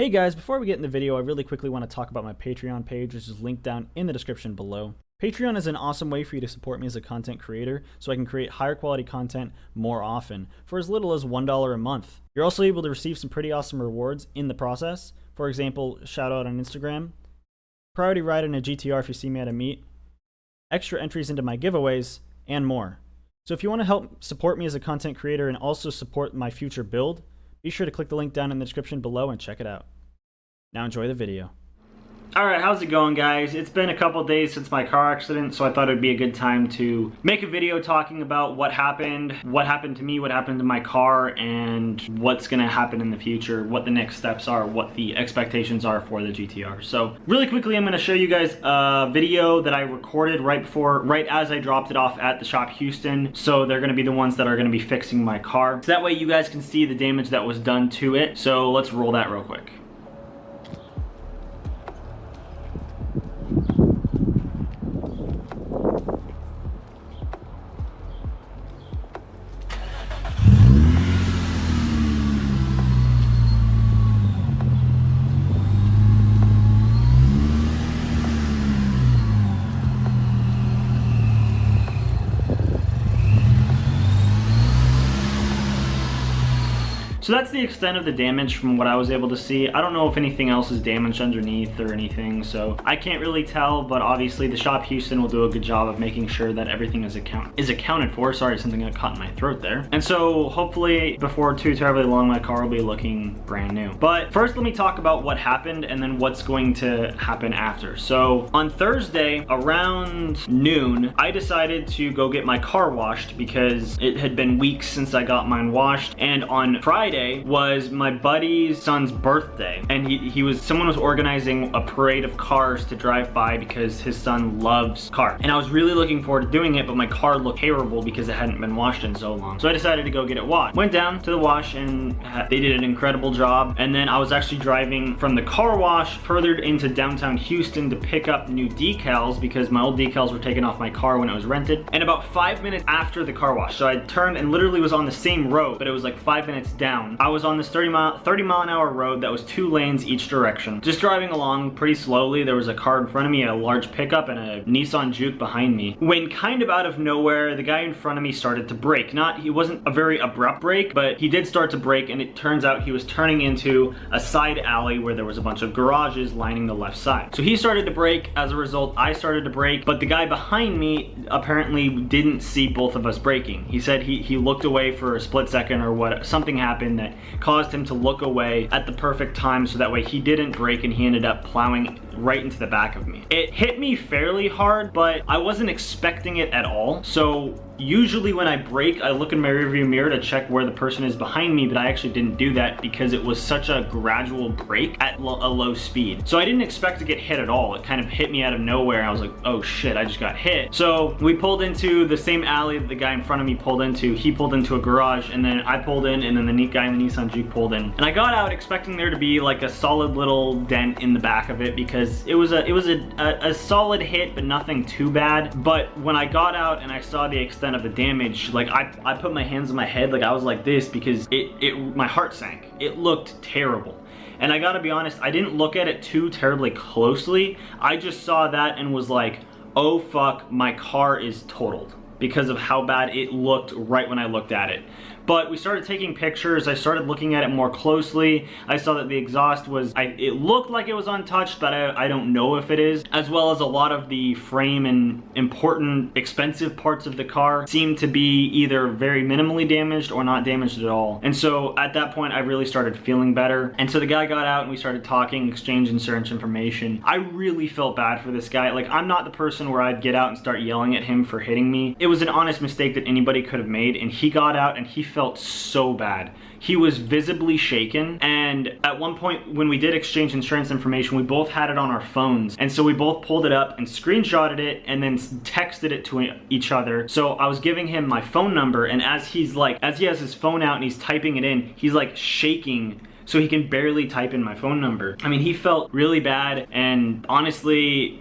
Hey guys, before we get in the video, I really quickly want to talk about my Patreon page, which is linked down in the description below. Patreon is an awesome way for you to support me as a content creator, so I can create higher quality content more often, for as little as $1 a month. You're also able to receive some pretty awesome rewards in the process. For example, shout out on Instagram, priority ride in a GTR if you see me at a meet, extra entries into my giveaways, and more. So if you want to help support me as a content creator and also support my future build, be sure to click the link down in the description below and check it out. Now enjoy the video. Alright, how's it going, guys? It's been a couple days since my car accident, so I thought it'd be a good time to make a video talking about what happened to me, what happened to my car, and what's gonna happen in the future, what the next steps are, what the expectations are for the GTR. So really quickly, I'm gonna show you guys a video that I recorded right as I dropped it off at the shop Houston. So they're gonna be the ones that are gonna be fixing my car. So that way you guys can see the damage that was done to it. So let's roll that real quick. So that's the extent of the damage from what I was able to see. I don't know if anything else is damaged underneath or anything, so I can't really tell, but obviously the shop Houston will do a good job of making sure that everything is accounted for. Sorry, something got caught in my throat there. And so hopefully before too terribly long, my car will be looking brand new. But first, let me talk about what happened and then what's going to happen after. So on Thursday around noon, I decided to go get my car washed because it had been weeks since I got mine washed. And on Friday was my buddy's son's birthday, and someone was organizing a parade of cars to drive by because his son loves cars. And I was really looking forward to doing it, but my car looked terrible because it hadn't been washed in so long. So I decided to go get it washed. Went down to the wash and they did an incredible job. And then I was actually driving from the car wash further into downtown Houston to pick up new decals because my old decals were taken off my car when it was rented. And about 5 minutes after the car wash, so I turned and literally was on the same road, but it was like 5 minutes down. I was on this 30 mile an hour road that was 2 lanes each direction. Just driving along pretty slowly. There was a car in front of me, a large pickup, and a Nissan Juke behind me. When kind of out of nowhere, the guy in front of me started to brake. He wasn't a very abrupt brake, but he did start to brake, and it turns out he was turning into a side alley where there was a bunch of garages lining the left side. So he started to brake. As a result, I started to brake, but the guy behind me apparently didn't see both of us braking. He said he looked away for a split second or what, something happened that caused him to look away at the perfect time, so that way he didn't brake and he ended up plowing right into the back of me. It hit me fairly hard, but I wasn't expecting it at all. So usually when I brake, I look in my rearview mirror to check where the person is behind me, but I actually didn't do that because it was such a gradual brake at a low speed. So I didn't expect to get hit at all. It kind of hit me out of nowhere. I was like, oh shit, I just got hit. So we pulled into the same alley that the guy in front of me pulled into. He pulled into a garage, and then I pulled in, and then the guy in the Nissan Juke pulled in. And I got out expecting there to be like a solid little dent in the back of it because it was a solid hit, but nothing too bad. But when I got out and I saw the extent of the damage, like I put my hands on my head, like I was like this because my heart sank. It looked terrible. And I gotta be honest, I didn't look at it too terribly closely. I just saw that and was like, oh fuck, my car is totaled, because of how bad it looked right when I looked at it. But we started taking pictures. I started looking at it more closely. I saw that the exhaust was, it looked like it was untouched, but I don't know if it is. As well as a lot of the frame and important, expensive parts of the car seemed to be either very minimally damaged or not damaged at all. And so at that point, I really started feeling better. And so the guy got out and we started talking, exchanged insurance information. I really felt bad for this guy. Like, I'm not the person where I'd get out and start yelling at him for hitting me. It was an honest mistake that anybody could have made, and he got out and he felt so bad. He was visibly shaken, and at one point when we did exchange insurance information, we both had it on our phones, and so we both pulled it up and screenshotted it and then texted it to each other. So I was giving him my phone number, and as he has his phone out and he's typing it in, he's like shaking so he can barely type in my phone number. I mean, he felt really bad, and honestly,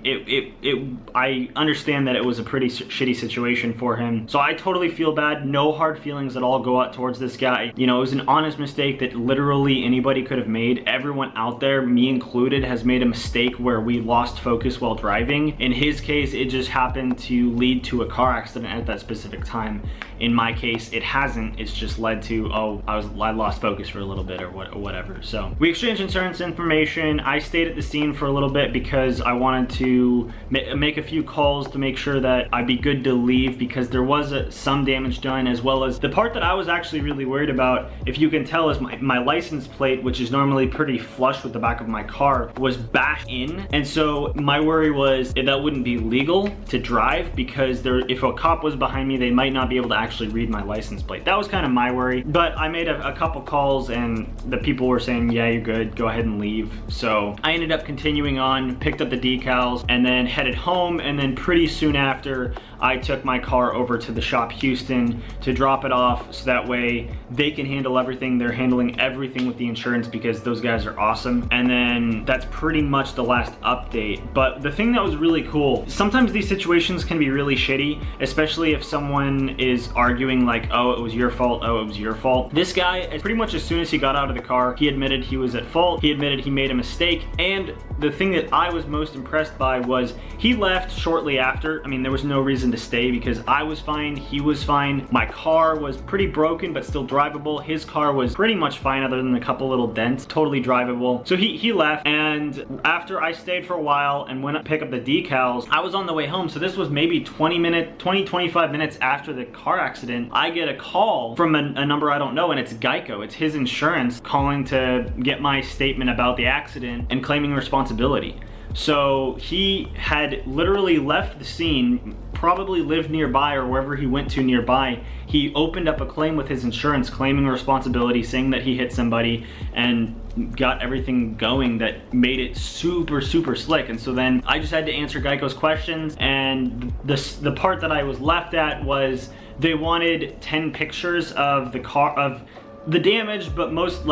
I understand that it was a pretty shitty situation for him. So I totally feel bad. No hard feelings at all go out towards this guy. You know, it was an honest mistake that literally anybody could have made. Everyone out there, me included, has made a mistake where we lost focus while driving. In his case, it just happened to lead to a car accident at that specific time. In my case, it hasn't. It's just led to, oh, I lost focus for a little bit or whatever. So we exchanged insurance information. I stayed at the scene for a little bit because I wanted to make a few calls to make sure that I'd be good to leave, because there was some damage done, as well as the part that I was actually really worried about, if you can tell, is my license plate, which is normally pretty flush with the back of my car, was bashed in. And so my worry was that wouldn't be legal to drive, because if a cop was behind me, they might not be able to actually read my license plate. That was kind of my worry. But I made a couple calls, and the people were saying, yeah, you're good, go ahead and leave. So I ended up continuing on, picked up the decals, and then headed home. And then pretty soon after, I took my car over to the shop Houston to drop it off, so that way they can handle everything. They're handling everything with the insurance because those guys are awesome. And then that's pretty much the last update. But the thing that was really cool, sometimes these situations can be really shitty, especially if someone is arguing like, oh, it was your fault, oh, it was your fault. This guy, pretty much as soon as he got out of the car, he admitted he was at fault. He admitted he made a mistake. And the thing that I was most impressed by was he left shortly after. I mean, there was no reason to stay because I was fine, he was fine. My car was pretty broken but still drivable. His car was pretty much fine other than a couple little dents, totally drivable. So he left, and after I stayed for a while and went to pick up the decals, I was on the way home. So this was maybe 25 minutes after the car accident. I get a call from a number I don't know, and it's Geico. It's his insurance calling to get my statement about the accident and claiming responsibility. So he had literally left the scene, probably lived nearby or wherever he went to nearby. He opened up a claim with his insurance, claiming responsibility, saying that he hit somebody, and got everything going that made it super, super slick. And so then I just had to answer Geico's questions, and the part that I was left at was they wanted 10 pictures of the car, of the damage, but most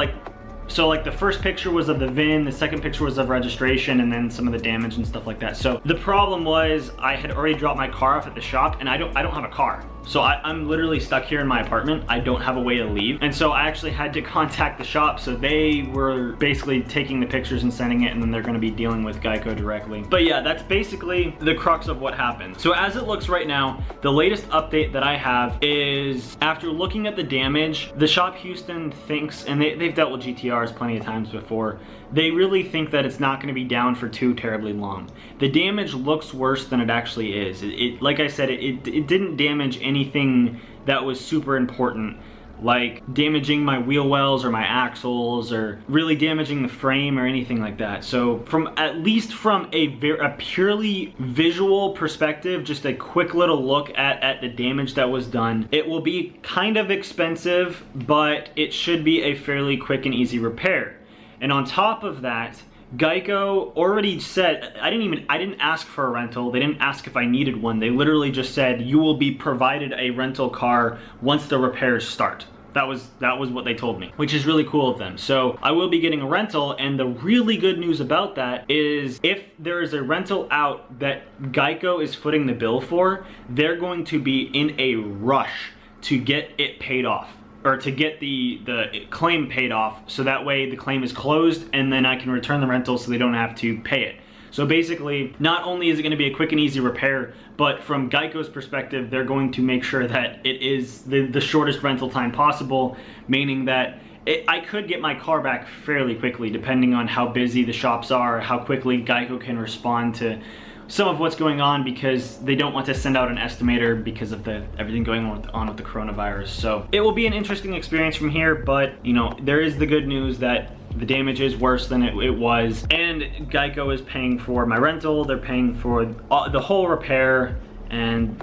so like the first picture was of the VIN, the second picture was of registration, and then some of the damage and stuff like that. So the problem was I had already dropped my car off at the shop, and I don't have a car. So I'm literally stuck here in my apartment. I don't have a way to leave. And so I actually had to contact the shop. So they were basically taking the pictures and sending it, and then they're gonna be dealing with Geico directly. But yeah, that's basically the crux of what happened. So as it looks right now, the latest update that I have is, after looking at the damage, the shop Houston thinks, and they've dealt with GTRs plenty of times before, they really think that it's not gonna be down for too terribly long. The damage looks worse than it actually is. Like I said, it didn't damage anything that was super important, like damaging my wheel wells or my axles, or really damaging the frame or anything like that. So at least from a purely visual perspective, just a quick little look at the damage that was done, it will be kind of expensive, but it should be a fairly quick and easy repair. And on top of that, Geico already said, I didn't ask for a rental. They didn't ask if I needed one. They literally just said, you will be provided a rental car once the repairs start. That was what they told me, which is really cool of them. So I will be getting a rental, and the really good news about that is if there is a rental out that Geico is footing the bill for, they're going to be in a rush to get it paid off, or to get the claim paid off, so that way the claim is closed and then I can return the rental so they don't have to pay it. So basically, not only is it gonna be a quick and easy repair, but from Geico's perspective, they're going to make sure that it is the shortest rental time possible, meaning that I could get my car back fairly quickly, depending on how busy the shops are, how quickly Geico can respond to some of what's going on, because they don't want to send out an estimator because of everything going on with the coronavirus. So it will be an interesting experience from here, but you know, there is the good news that the damage is worse than it was, and Geico is paying for my rental, they're paying for the whole repair, and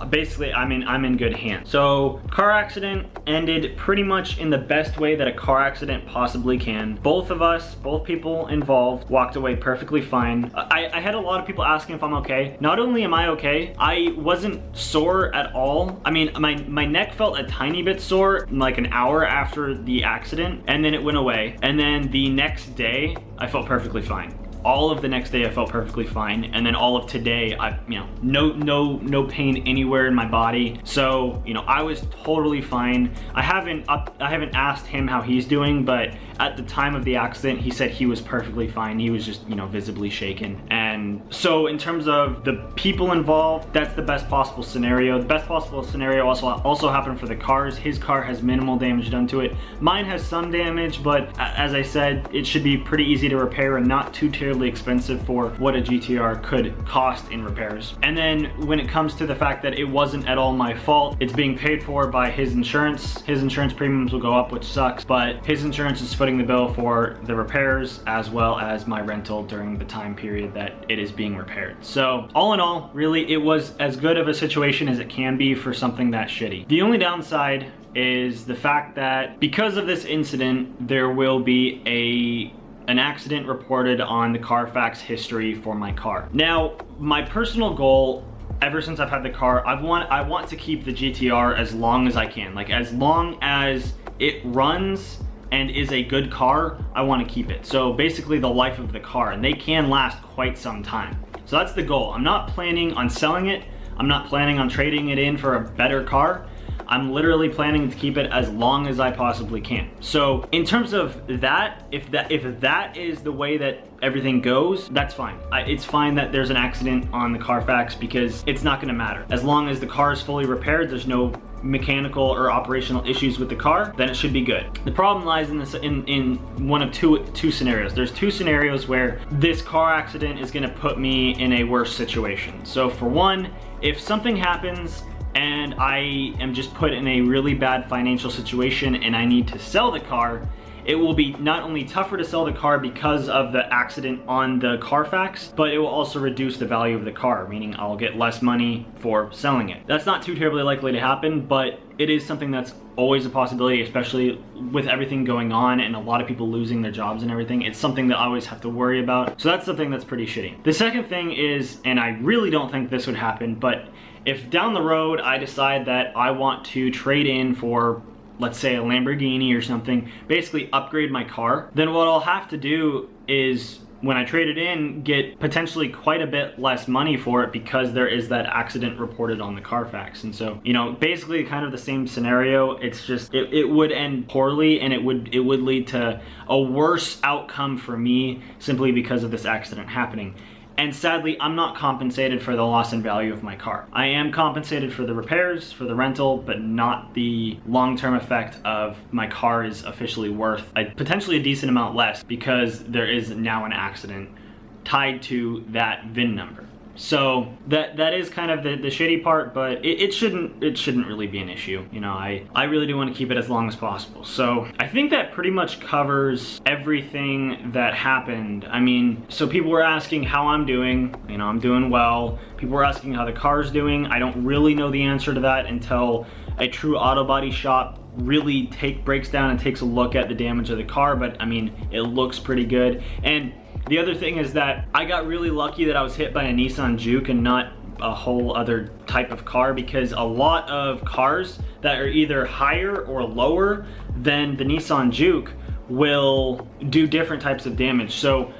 basically I'm in good hands. So car accident ended pretty much in the best way that a car accident possibly can. Both people involved walked away perfectly fine. I had a lot of people asking if I'm okay. Not only am I okay, I wasn't sore at all. I mean, my neck felt a tiny bit sore like an hour after the accident, and then it went away. And then the next day, I felt perfectly fine. All of the next day I felt perfectly fine, and then all of today, no pain anywhere in my body. So, I was totally fine. I haven't asked him how he's doing, but at the time of the accident, he said he was perfectly fine. He was just, visibly shaken. And so in terms of the people involved, that's the best possible scenario. The best possible scenario also happened for the cars. His car has minimal damage done to it. Mine has some damage, but as I said, it should be pretty easy to repair and not too terribly expensive for what a GTR could cost in repairs. And then when it comes to the fact that it wasn't at all my fault, it's being paid for by his insurance. His insurance premiums will go up, which sucks, but his insurance is footing the bill for the repairs as well as my rental during the time period that it is being repaired. So all in all, really, it was as good of a situation as it can be for something that shitty. The only downside is the fact that because of this incident, there will be an accident reported on the Carfax history for my car. Now, my personal goal, ever since I've had the car, I want to keep the GTR as long as I can. Like, as long as it runs and is a good car, I want to keep it. So basically the life of the car, and they can last quite some time. So that's the goal. I'm not planning on selling it. I'm not planning on trading it in for a better car. I'm literally planning to keep it as long as I possibly can. So in terms of that, if that is the way that everything goes, that's fine. It's fine that there's an accident on the Carfax because it's not gonna matter. As long as the car is fully repaired, there's no mechanical or operational issues with the car, then it should be good. The problem lies in one of two scenarios. There's two scenarios where this car accident is gonna put me in a worse situation. So for one, if something happens and I am just put in a really bad financial situation and I need to sell the car, it will be not only tougher to sell the car because of the accident on the Carfax, but it will also reduce the value of the car, meaning I'll get less money for selling it. That's not too terribly likely to happen, but it is something that's always a possibility, especially with everything going on and a lot of people losing their jobs and everything. It's something that I always have to worry about. So that's something that's pretty shitty. The second thing is, and I really don't think this would happen, but if down the road I decide that I want to trade in for, let's say, a Lamborghini or something, basically upgrade my car, then what I'll have to do is, when I trade it in, get potentially quite a bit less money for it because there is that accident reported on the Carfax. And so, basically kind of the same scenario. It's just, it would end poorly, and it would lead to a worse outcome for me simply because of this accident happening. And sadly, I'm not compensated for the loss in value of my car. I am compensated for the repairs, for the rental, but not the long-term effect of my car is officially worth potentially a decent amount less because there is now an accident tied to that VIN number. So that is kind of the shitty part, but it shouldn't really be an issue. I really do want to keep it as long as possible. So I think that pretty much covers everything that happened. I mean, so people were asking how I'm doing. I'm doing well. People were asking how the car's doing. I don't really know the answer to that until a true auto body shop really breaks down and takes a look at the damage of the car, but I mean, it looks pretty good. And the other thing is that I got really lucky that I was hit by a Nissan Juke and not a whole other type of car, because a lot of cars that are either higher or lower than the Nissan Juke will do different types of damage. So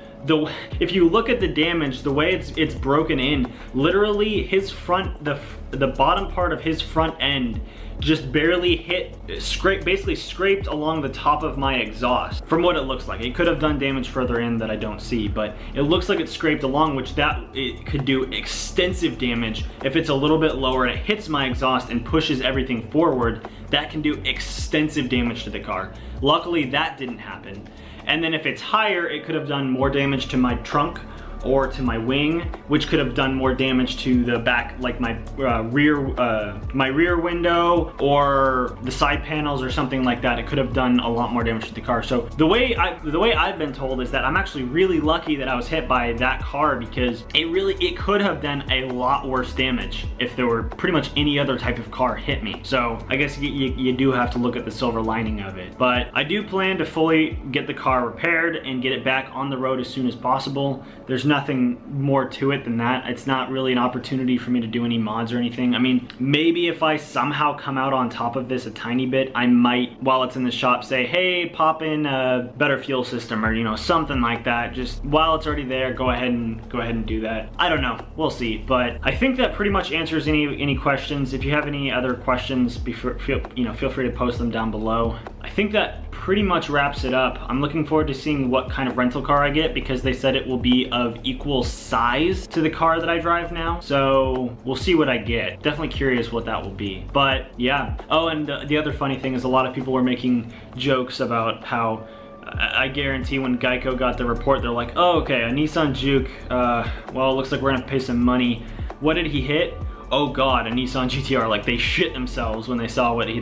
if you look at the damage, the way it's broken in, literally his front, the bottom part of his front end just barely basically scraped along the top of my exhaust, from what it looks like. It could have done damage further in that I don't see, but it looks like it scraped along, which it could do extensive damage. If it's a little bit lower and it hits my exhaust and pushes everything forward, that can do extensive damage to the car. Luckily, that didn't happen. And then if it's higher, it could have done more damage to my trunk, or to my wing, which could have done more damage to the back, like my rear window or the side panels or something like that. It could have done a lot more damage to the car. So the way I've been told is that I'm actually really lucky that I was hit by that car, because it could have done a lot worse damage if there were pretty much any other type of car hit me. So I guess you do have to look at the silver lining of it. But I do plan to fully get the car repaired and get it back on the road as soon as possible. There's nothing more to it than that. It's not really an opportunity for me to do any mods or anything. I mean, maybe if I somehow come out on top of this a tiny bit, I might, while it's in the shop, say, hey, pop in a better fuel system, or, you know, something like that. Just while it's already there, go ahead and do that. I don't know, we'll see. But I think that pretty much answers any questions. If you have any other questions, feel free to post them down below. I think that pretty much wraps it up. I'm looking forward to seeing what kind of rental car I get, because they said it will be of equal size to the car that I drive now. So we'll see what I get. Definitely curious what that will be. But yeah. Oh, and the other funny thing is a lot of people were making jokes about how I guarantee when Geico got the report, they're like, oh, okay, a Nissan Juke, well, it looks like we're gonna pay some money. What did he hit? Oh God, a Nissan GTR. Like, they shit themselves when they saw what he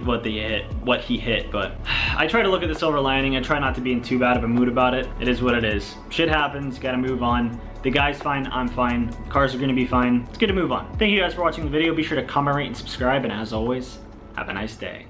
hit. But I try to look at the silver lining. I try not to be in too bad of a mood about it. It is what it is. Shit happens, gotta move on. The guy's fine, I'm fine. Cars are gonna be fine. It's good to move on. Thank you guys for watching the video. Be sure to comment, rate, and subscribe. And as always, have a nice day.